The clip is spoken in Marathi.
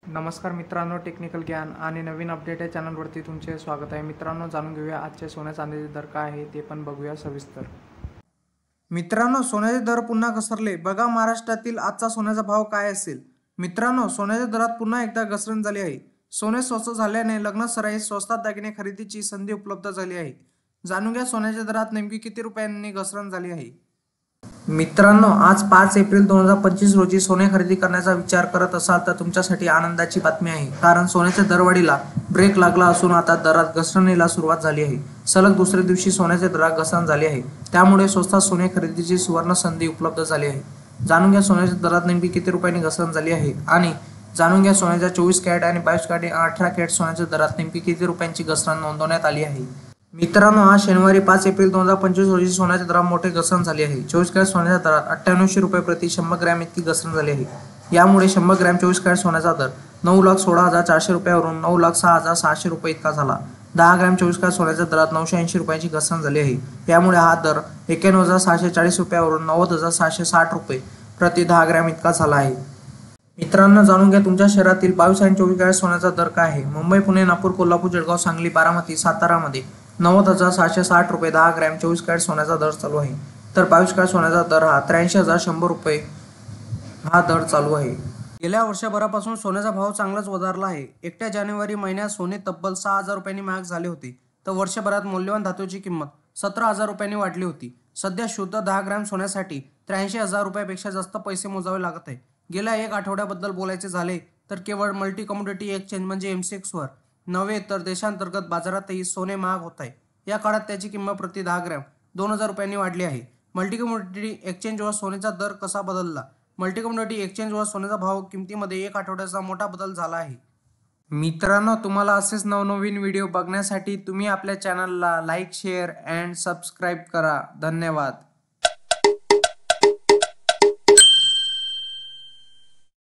नमस्कार मित्रांनो, टेक्निकल ज्ञान आणि नवीन अपडेट या चॅनलवरती तुमचे स्वागत आहे। मित्रांनो, जाणून घेऊया आजचे सोन्या चांदीचे दर काय आहे ते पण बघूया सविस्तर। मित्रांनो, सोन्याचे दर पुन्हा घसरले। बघा महाराष्ट्रातील आजचा सोन्याचा भाव काय असेल। मित्रांनो, सोन्याच्या दरात पुन्हा एकदा घसरण झाली आहे। सोने स्वस्त झाल्याने लग्नासराई स्वस्तात दागिने खरेदीची संधी उपलब्ध झाली आहे। जाणून घ्या सोन्याच्या दरात नेमकी किती रुपयांनी घसरण झाली आहे। मित्रांनो, आज 5 एप्रिल 2025 रोजी सोने खरेदी करण्याचा विचार करत असाल तर तुमच्यासाठी आनंदाची बातमी आहे, कारण सोन्याच्या दरवाढीला ब्रेक लागला असून आता दरात घसरणीला सुरुवात झाली आहे। सलग दुसऱ्या दिवशी सोन्याच्या दरात घसरण झाली आहे, त्यामुळे स्वस्तात सोने खरेदीची सुवर्ण संधी उपलब्ध झाली आहे। जाणून घ्या सोन्याच्या दरात नेमकी किती रुपयांनी घसरण झाली आहे आणि जाणून घ्या सोन्याच्या 24 कॅरेट आणि 22 कॅरेट आणि 18 कॅरेट सोन्याच्या दरात नेमकी किती रुपयांची घसरण नोंदवण्यात आली आहे। मित्रांनो, आज शनिवारी 5 एप्रिल 2025 रोजी सोन्याच्या दरात मोठी घसरण झाली आहे। 24 कॅरेट सोन्याच्या दरात 9800 रुपये प्रति 100 ग्रॅम इतकी घसरण झाली आहे। यामुळे 100 ग्रॅम 24 कॅरेट सोन्याचा दर 9,16,400 रुपयावरून 9,06,600 रुपये इतका झाला। 10 ग्रॅम 24 कॅरेट सोन्याच्या दरात 980 रुपयांची घसरण झाली आहे। यामुळे हा दर 91,640 रुपयावरून 90,660 रुपये प्रति 10 ग्रॅम इतका झाला आहे। मित्रांनो, जाणून घ्या तुमच्या शहरातील 22 आणि 24 कॅरेट सोन्याचा दर काय आहे। मुंबई, पुणे, नागपूर, कोल्हापूर, जळगाव, सांगली, बारामती, सातारामध्ये 90,660 रुपये 10 ग्रॅम 24 कॅरेट सोन्याचा दर चालू आहे, तर 22 कॅरेट सोन्याचा दर हा 83,100 रुपये हा दर चालू आहे। गेल्या वर्षभरापासून सोन्याचा भाव चांगलाच वधारला आहे। एकट्या जानेवारी महिन्यात सोने तब्बल 6,000 रुपयांनी महाग झाले होते, तर वर्षभरात मौल्यवान धातूची किंमत 17,000 रुपयांनी वाढली होती। सध्या शुद्ध 10 ग्रॅम सोन्यासाठी 83,000 रुपयापेक्षा जास्त पैसे मोजावे लागत आहे। गेल्या एक आठवड्याबद्दल बोलायचे झाले तर केवळ मल्टी कमोडिटी एक्सचेंज म्हणजे MCX वर नव्हे तर देशांतर्गत बाजारातही सोने महाग होत आहे। या काळात त्याची किंमत प्रति 10 ग्रॅम 2,000 रुपयांनी वाढली आहे। मल्टी कमोडिटी एक्सचेंजवर सोन्याचा दर कसा बदलला। मल्टी कमोडिटी एक्सचेंजवर सोन्याचा भाव किमतीमध्ये एक आठवड्याचा मोठा बदल झाला आहे। मित्रांनो, तुम्हाला असेच नवनवीन व्हिडिओ बघण्यासाठी तुम्ही आपल्या चॅनलला लाईक, शेअर अँड सबस्क्राईब करा। धन्यवाद।